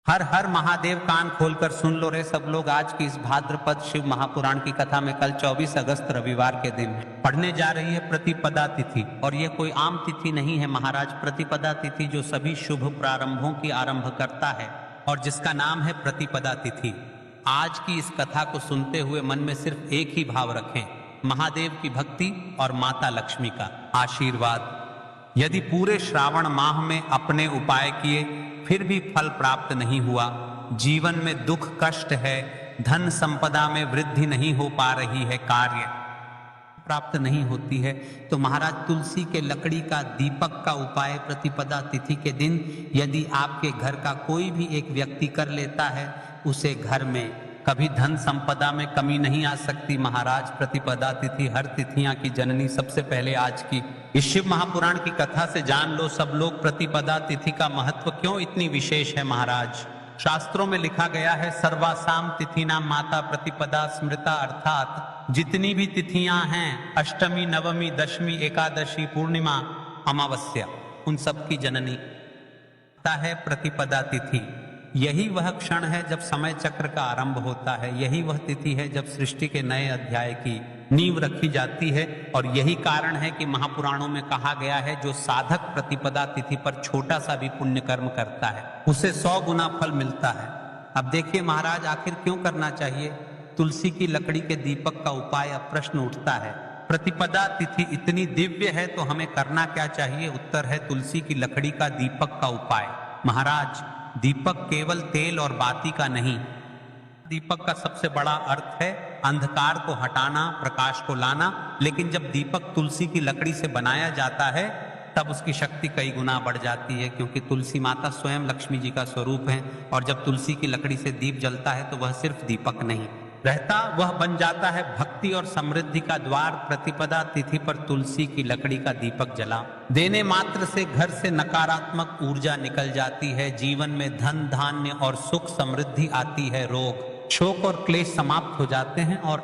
हर हर महादेव, कान खोलकर सुन लो रे सब लोग। आज की इस भाद्रपद शिव महापुराण की कथा में कल 24 अगस्त रविवार के दिन पढ़ने जा रही है प्रतिपदा तिथि। और ये कोई आम तिथि नहीं है महाराज। प्रतिपदा तिथि जो सभी शुभ प्रारंभों की आरंभ करता है और जिसका नाम है प्रतिपदा तिथि। आज की इस कथा को सुनते हुए मन में सिर्फ एक ही भाव रखें, महादेव की भक्ति और माता लक्ष्मी का आशीर्वाद। यदि पूरे श्रावण माह में अपने उपाय किए फिर भी फल प्राप्त नहीं हुआ, जीवन में दुख कष्ट है, धन संपदा में वृद्धि नहीं हो पा रही है, कार्य प्राप्त नहीं होती है, तो महाराज तुलसी के लकड़ी का दीपक का उपाय प्रतिपदा तिथि के दिन यदि आपके घर का कोई भी एक व्यक्ति कर लेता है, उसे घर में कभी धन संपदा में कमी नहीं आ सकती महाराज। प्रतिपदा तिथि हर तिथियां की जननी। सबसे पहले आज की इस शिव महापुराण की कथा से जान लो सब लोग प्रतिपदा तिथि का महत्व क्यों इतनी विशेष है महाराज। शास्त्रों में लिखा गया है, सर्वासाम तिथि नाम माता प्रतिपदा स्मृता, अर्थात जितनी भी तिथियां हैं, अष्टमी, नवमी, दशमी, एकादशी, पूर्णिमा, अमावस्या, उन सब की जननी है प्रतिपदा तिथि। यही वह क्षण है जब समय चक्र का आरंभ होता है। यही वह तिथि है जब सृष्टि के नए अध्याय की नींव रखी जाती है। और यही कारण है कि महापुराणों में कहा गया है, जो साधक प्रतिपदा तिथि पर छोटा सा भी पुण्य कर्म करता है उसे 100 गुना फल मिलता है। अब देखिए महाराज, आखिर क्यों करना चाहिए तुलसी की लकड़ी के दीपक का उपाय? अब प्रश्न उठता है, प्रतिपदा तिथि इतनी दिव्य है तो हमें करना क्या चाहिए? उत्तर है तुलसी की लकड़ी का दीपक का उपाय। महाराज, दीपक केवल तेल और बाती का नहीं, दीपक का सबसे बड़ा अर्थ है अंधकार को हटाना, प्रकाश को लाना। लेकिन जब दीपक तुलसी की लकड़ी से बनाया जाता है तब उसकी शक्ति कई गुना बढ़ जाती है, क्योंकि तुलसी माता स्वयं लक्ष्मी जी का स्वरूप है। और जब तुलसी की लकड़ी से दीप जलता है तो वह सिर्फ दीपक नहीं रहता, वह बन जाता है भक्ति और समृद्धि का द्वार। प्रतिपदा तिथि पर तुलसी की लकड़ी का दीपक जला देने मात्र से घर से नकारात्मक ऊर्जा निकल जाती है, जीवन में धन धान्य और सुख समृद्धि आती है, रोग शोक और क्लेश समाप्त हो जाते हैं और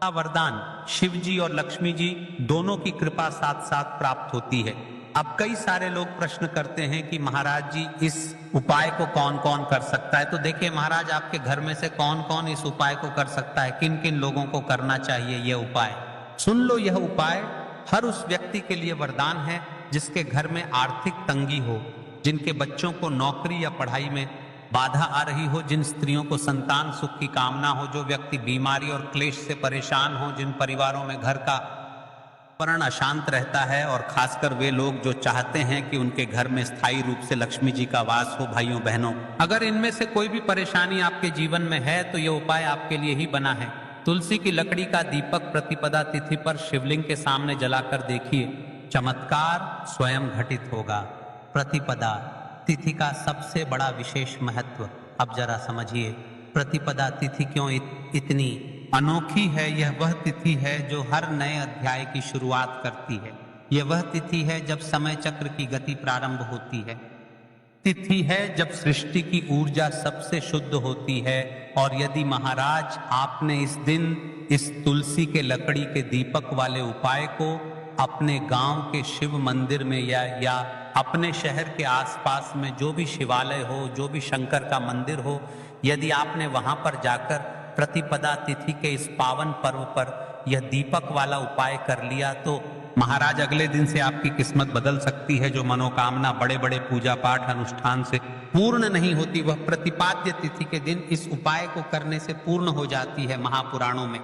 वरदान शिव जी और लक्ष्मी जी दोनों की कृपा साथ साथ प्राप्त होती है। अब कई सारे लोग प्रश्न करते हैं कि महाराज जी इस उपाय को कौन कौन कर सकता है? तो देखिए महाराज, आपके घर में से कौन कौन इस उपाय को कर सकता है, किन किन लोगों को करना चाहिए यह उपाय, सुन लो। यह उपाय हर उस व्यक्ति के लिए वरदान है जिसके घर में आर्थिक तंगी हो, जिनके बच्चों को नौकरी या पढ़ाई में बाधा आ रही हो, जिन स्त्रियों को संतान सुख की कामना हो, जो व्यक्ति बीमारी और क्लेश से परेशान हो, जिन परिवारों में घर का वातावरण अशांत रहता है, और खासकर वे लोग जो चाहते हैं कि उनके घर में स्थायी रूप से लक्ष्मी जी का वास हो। भाइयों बहनों, अगर इनमें से कोई भी परेशानी आपके जीवन में है तो यह उपाय आपके लिए ही बना है। तुलसी की लकड़ी का दीपक प्रतिपदा तिथि पर शिवलिंग के सामने जलाकर देखिए, चमत्कार स्वयं घटित होगा। प्रतिपदा तिथि का सबसे बड़ा विशेष महत्व अब जरा समझिए। प्रतिपदा तिथि क्यों इतनी अनोखी है? यह वह तिथि है जो हर नए अध्याय की शुरुआत करती है। यह वह तिथि है जब समय चक्र की गति प्रारंभ होती है। तिथि है जब सृष्टि की ऊर्जा सबसे शुद्ध होती है। और यदि महाराज आपने इस दिन इस तुलसी के लकड़ी के दीपक वाले उपाय को अपने गांव के शिव मंदिर में या अपने शहर के आसपास में जो भी शिवालय हो, जो भी शंकर का मंदिर हो, यदि आपने वहां पर जाकर प्रतिपदा तिथि के इस पावन पर्व पर यह दीपक वाला उपाय कर लिया, तो महाराज अगले दिन से आपकी किस्मत बदल सकती है। जो मनोकामना बड़े बड़े पूजा पाठ अनुष्ठान से पूर्ण नहीं होती, वह प्रतिपाद्य तिथि के दिन इस उपाय को करने से पूर्ण हो जाती है। महापुराणों में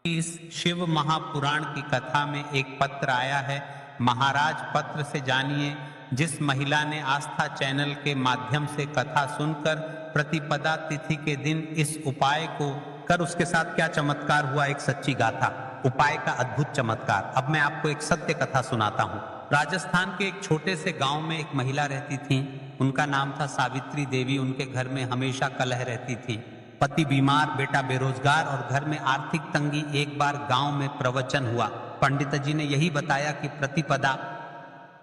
इस शिव महापुराण की कथा में एक पत्र आया है। महाराज, पत्र से जानिए जिस महिला ने आस्था चैनल के माध्यम से कथा सुनकर प्रतिपदा तिथि के दिन इस उपाय को कर उसके साथ क्या चमत्कार हुआ, एक सच्ची गाथा, उपाय का अद्भुत चमत्कार। अब मैं आपको एक सत्य कथा सुनाता हूँ। राजस्थान के एक छोटे से गांव में एक महिला रहती थी। उनका नाम था सावित्री देवी। उनके घर में हमेशा कलह रहती थी। पति बीमार, बेटा बेरोजगार और घर में आर्थिक तंगी। एक बार गांव में प्रवचन हुआ। पंडित जी ने यही बताया कि प्रतिपदा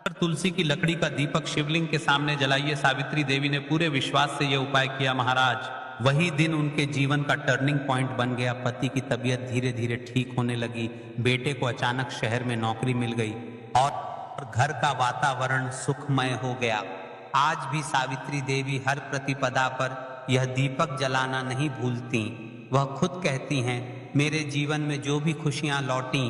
पर तुलसी की लकड़ी का दीपक शिवलिंग के सामने जलाइए। सावित्री देवी ने पूरे विश्वास से यह उपाय किया। महाराज, वही दिन उनके जीवन का टर्निंग पॉइंट बन गया। पति की तबीयत धीरे धीरे ठीक होने लगी। बेटे को अचानक शहर में नौकरी मिल गई और घर का वातावरण सुखमय हो गया। आज भी सावित्री देवी हर प्रतिपदा पर यह दीपक जलाना नहीं भूलती। वह खुद कहती हैं, मेरे जीवन में जो भी खुशियां लौटी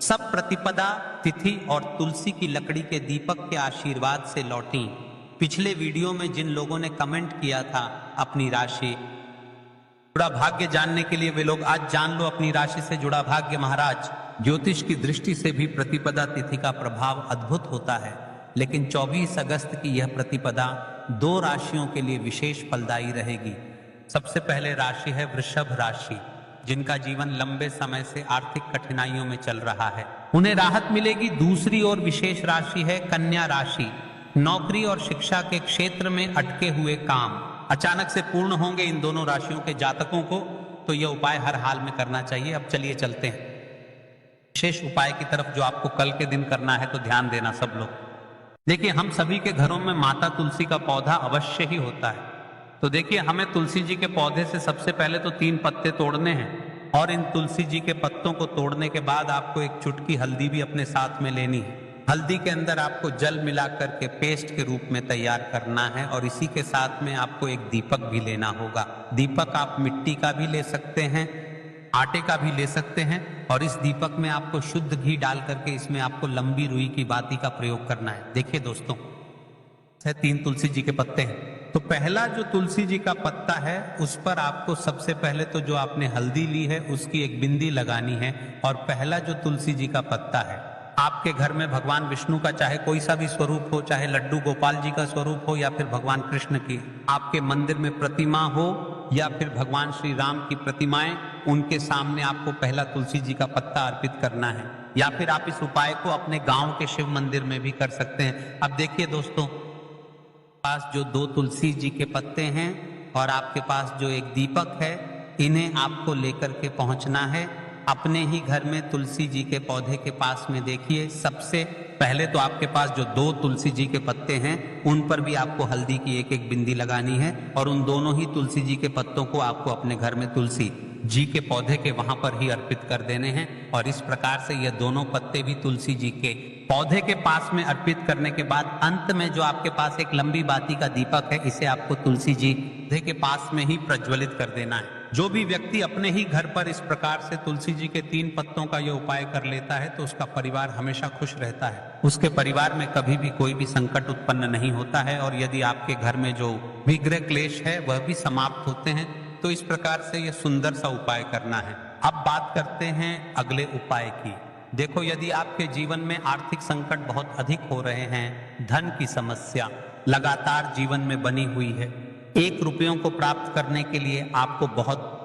सब प्रतिपदा तिथि और तुलसी की लकड़ी के दीपक के आशीर्वाद से लौटी। पिछले वीडियो में जिन लोगों ने कमेंट किया था अपनी राशि जुड़ा भाग्य जानने के लिए, वे लोग आज जान लो अपनी राशि से जुड़ा भाग्य। महाराज, ज्योतिष की दृष्टि से भी प्रतिपदा तिथि का प्रभाव अद्भुत होता है, लेकिन 24 अगस्त की यह प्रतिपदा 2 राशियों के लिए विशेष फलदायी रहेगी। सबसे पहले राशि है वृषभ राशि, जिनका जीवन लंबे समय से आर्थिक कठिनाइयों में चल रहा है, उन्हें राहत मिलेगी। दूसरी ओर विशेष राशि है कन्या राशि, नौकरी और शिक्षा के क्षेत्र में अटके हुए काम अचानक से पूर्ण होंगे इन दोनों राशियों के जातकों को, तो यह उपाय हर हाल में करना चाहिए। अब चलिए चलते हैं विशेष उपाय की तरफ, जो आपको कल के दिन करना है, तो ध्यान देना सब लोग। देखिए, हम सभी के घरों में माता तुलसी का पौधा अवश्य ही होता है। तो देखिए, हमें तुलसी जी के पौधे से सबसे पहले तो 3 पत्ते तोड़ने हैं, और इन तुलसी जी के पत्तों को तोड़ने के बाद आपको एक चुटकी हल्दी भी अपने साथ में लेनी है। हल्दी के अंदर आपको जल मिला करके पेस्ट के रूप में तैयार करना है, और इसी के साथ में आपको एक दीपक भी लेना होगा। दीपक आप मिट्टी का भी ले सकते हैं, आटे का भी ले सकते हैं, और इस दीपक में आपको शुद्ध घी डाल करके इसमें आपको लंबी रुई की बाती का प्रयोग करना है। देखिए दोस्तों, 3 तुलसी जी के पत्ते हैं। तो पहला जो तुलसी जी का पत्ता है, उस पर आपको सबसे पहले तो जो आपने हल्दी ली है उसकी एक बिंदी लगानी है। और पहला जो तुलसी जी का पत्ता है, आपके घर में भगवान विष्णु का चाहे कोई सा भी स्वरूप हो, चाहे लड्डू गोपाल जी का स्वरूप हो, या फिर भगवान कृष्ण की आपके मंदिर में प्रतिमा हो, या फिर भगवान श्री राम की प्रतिमाएं, उनके सामने आपको पहला तुलसी जी का पत्ता अर्पित करना है। या फिर आप इस उपाय को अपने गांव के शिव मंदिर में भी कर सकते हैं। अब देखिए दोस्तों, पास जो 2 तुलसी जी के पत्ते हैं और आपके पास जो एक दीपक है, इन्हें आपको लेकर के पहुंचना है अपने ही घर में तुलसी जी के पौधे के पास में। देखिए, सबसे पहले तो आपके पास जो 2 तुलसी जी के पत्ते हैं, उन पर भी आपको हल्दी की एक एक बिंदी लगानी है, और उन दोनों ही तुलसी जी के पत्तों को आपको अपने घर में तुलसी जी के पौधे के वहां पर ही अर्पित कर देने हैं। और इस प्रकार से ये दोनों पत्ते भी तुलसी जी के पौधे के पास में अर्पित करने के बाद अंत में जो आपके पास एक लंबी बाती का दीपक है, इसे आपको तुलसी जी के पास में ही प्रज्वलित कर देना है। जो भी व्यक्ति अपने ही घर पर इस प्रकार से तुलसी जी के 3 पत्तों का यह उपाय कर लेता है, तो उसका परिवार हमेशा खुश रहता है, उसके परिवार में कभी भी कोई भी संकट उत्पन्न नहीं होता है, और यदि आपके घर में जो विग्रह क्लेश है वह भी समाप्त होते हैं। तो इस प्रकार से यह सुंदर सा उपाय करना है। अब बात करते हैं अगले उपाय की। देखो, यदि आपके जीवन में आर्थिक संकट बहुत अधिक हो रहे हैं, धन की समस्या लगातार जीवन में बनी हुई है, 1 रुपयों को प्राप्त करने के लिए आपको बहुत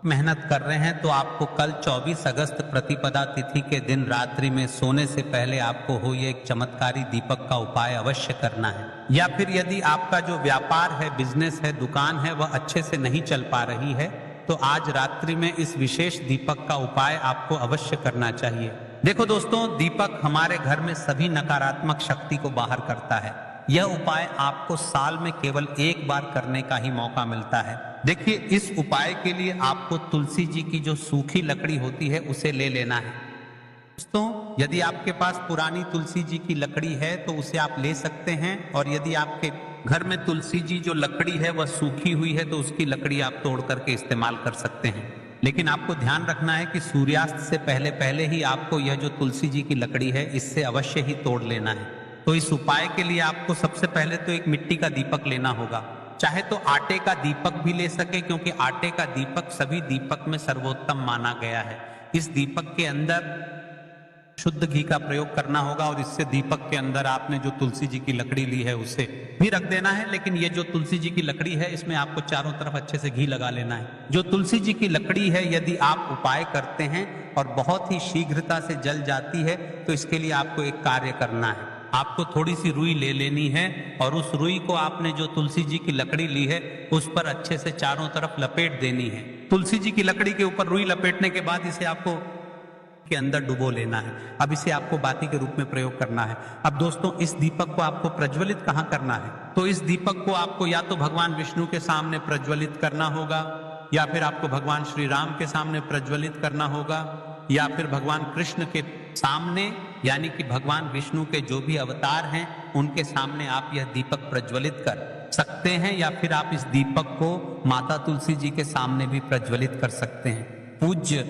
मेहनत कर रहे हैं, तो आपको कल 24 अगस्त प्रतिपदा तिथि के दिन रात्रि में सोने से पहले आपको हो ये एक चमत्कारी दीपक का उपाय अवश्य करना है। या फिर यदि आपका जो व्यापार है, बिजनेस है, दुकान है, वह अच्छे से नहीं चल पा रही है, तो आज रात्रि में इस विशेष दीपक का उपाय आपको अवश्य करना चाहिए। देखो दोस्तों, दीपक हमारे घर में सभी नकारात्मक शक्ति को बाहर करता है। यह उपाय आपको साल में केवल 1 बार करने का ही मौका मिलता है। देखिए, इस उपाय के लिए आपको तुलसी जी की जो सूखी लकड़ी होती है उसे ले लेना है। दोस्तों, यदि आपके पास पुरानी तुलसी जी की लकड़ी है तो उसे आप ले सकते हैं, और यदि आपके घर में तुलसी जी जो लकड़ी है वह सूखी हुई है तो उसकी लकड़ी आप तोड़ करके इस्तेमाल कर सकते हैं। लेकिन आपको ध्यान रखना है कि सूर्यास्त से पहले पहले ही आपको यह जो तुलसी जी की लकड़ी है, इससे अवश्य ही तोड़ लेना है। तो इस उपाय के लिए आपको सबसे पहले तो एक मिट्टी का दीपक लेना होगा, चाहे तो आटे का दीपक भी ले सके, क्योंकि आटे का दीपक सभी दीपक में सर्वोत्तम माना गया है। इस दीपक के अंदर शुद्ध घी का प्रयोग करना होगा, और इससे दीपक के अंदर आपने जो तुलसी जी की लकड़ी ली है उसे भी रख देना है। लेकिन ये जो तुलसी जी की लकड़ी है, इसमें आपको चारों तरफ अच्छे से घी लगा लेना है। जो तुलसी जी की लकड़ी है, यदि आप उपाय करते हैं और बहुत ही शीघ्रता से जल जाती है, तो इसके लिए आपको एक कार्य करना है। आपको थोड़ी सी रुई ले लेनी है, और उस रुई को आपने जो तुलसी जी की लकड़ी ली है उस पर अच्छे से चारों तरफ लपेट देनी है। तुलसी जी की लकड़ी के ऊपर रुई लपेटने के बाद इसे आपको के अंदर डुबो लेना है। अब इसे आपको बाती के रूप में प्रयोग करना है। अब दोस्तों, इस दीपक को आपको प्रज्वलित कहाँ करना है? तो इस दीपक को आपको या तो भगवान विष्णु के सामने प्रज्वलित करना होगा, या फिर आपको भगवान श्री राम के सामने प्रज्वलित करना होगा, या फिर भगवान कृष्ण के सामने यानी कि भगवान विष्णु के जो भी अवतार हैं उनके सामने आप यह दीपक प्रज्वलित कर सकते हैं, या फिर आप इस दीपक को माता तुलसी जी के सामने भी प्रज्वलित कर सकते हैं। पूज्य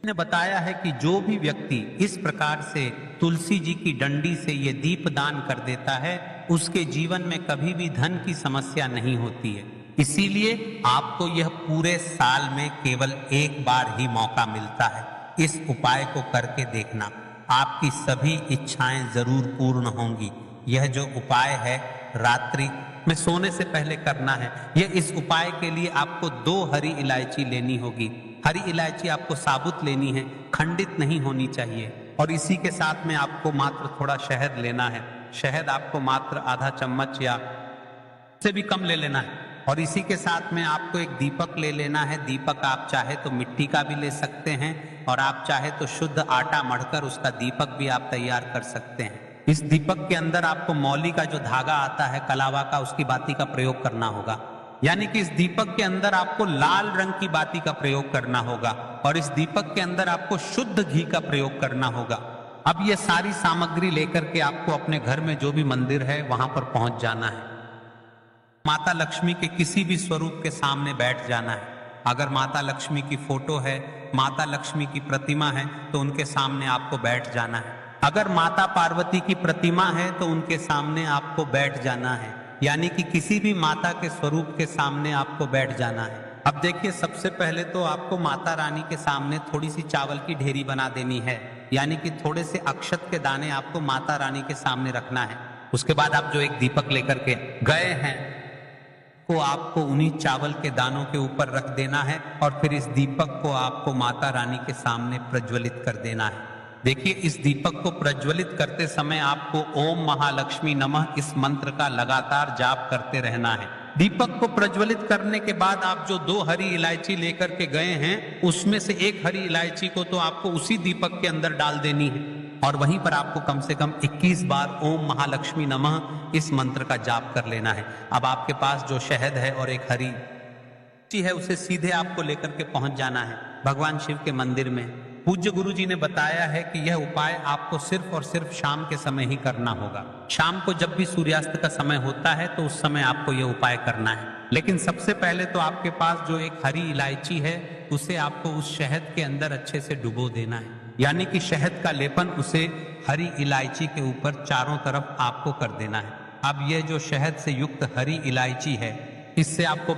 ने बताया है कि जो भी व्यक्ति इस प्रकार से तुलसी जी की डंडी से ये दीप दान कर देता है उसके जीवन में कभी भी धन की समस्या नहीं होती है। इसीलिए आपको यह पूरे साल में केवल एक बार ही मौका मिलता है। इस उपाय को करके देखना, आपकी सभी इच्छाएं जरूर पूर्ण होंगी। यह जो उपाय है रात्रि में सोने से पहले करना है। यह इस उपाय के लिए आपको 2 हरी इलायची लेनी होगी। हरी इलायची आपको साबुत लेनी है, खंडित नहीं होनी चाहिए। और इसी के साथ में आपको मात्र थोड़ा शहद लेना है। शहद आपको मात्र आधा चम्मच या से भी कम ले लेना है। और इसी के साथ में आपको एक दीपक ले लेना है। दीपक आप चाहे तो मिट्टी का भी ले सकते हैं और आप चाहे तो शुद्ध आटा मढ़कर उसका दीपक भी आप तैयार कर सकते हैं। इस दीपक के अंदर आपको मौली का जो धागा आता है कलावा का, उसकी बाती का प्रयोग करना होगा। यानी कि इस दीपक के अंदर आपको लाल रंग की बाती का प्रयोग करना होगा और इस दीपक के अंदर आपको शुद्ध घी का प्रयोग करना होगा। अब ये सारी सामग्री लेकर के आपको अपने घर में जो भी मंदिर है वहां पर पहुंच जाना है। माता लक्ष्मी के किसी भी स्वरूप के सामने बैठ जाना है। अगर माता लक्ष्मी की फोटो है, माता लक्ष्मी की प्रतिमा है तो उनके सामने आपको बैठ जाना है। अगर माता पार्वती की प्रतिमा है तो उनके सामने आपको बैठ जाना है। यानी कि किसी भी माता के स्वरूप के सामने आपको बैठ जाना है। अब देखिए, सबसे पहले तो आपको माता रानी के सामने थोड़ी सी चावल की ढेरी बना देनी है। यानी कि थोड़े से अक्षत के दाने आपको माता रानी के सामने रखना है। उसके बाद आप जो एक दीपक लेकर के गए हैं को आपको उन्हीं चावल के दानों के ऊपर रख देना है और फिर इस दीपक को आपको माता रानी के सामने प्रज्वलित कर देना है। देखिए, इस दीपक को प्रज्वलित करते समय आपको ओम महालक्ष्मी नमः इस मंत्र का लगातार जाप करते रहना है। दीपक को प्रज्वलित करने के बाद आप जो 2 हरी इलायची लेकर के गए हैं उसमें से एक हरी इलायची को तो आपको उसी दीपक के अंदर डाल देनी है और वहीं पर आपको कम से कम 21 बार ओम महालक्ष्मी नमः इस मंत्र का जाप कर लेना है। अब आपके पास जो शहद है और एक हरी इलायची है उसे सीधे आपको लेकर के पहुंच जाना है भगवान शिव के मंदिर में। पूज्य गुरु जी ने बताया है कि यह उपाय आपको सिर्फ और सिर्फ शाम के समय ही करना होगा। शाम को जब भी सूर्यास्त का समय होता है तो उस समय आपको यह उपाय करना है। लेकिन सबसे पहले तो आपके पास जो एक हरी इलायची है उसे आपको उस शहद के अंदर अच्छे से डुबो देना है। यानी कि शहद का लेपन उसे हरी इलायची के ऊपर चारों तरफ आपको कर देना है। अब यह जो शहद से युक्त हरी इलायची है इससे आपको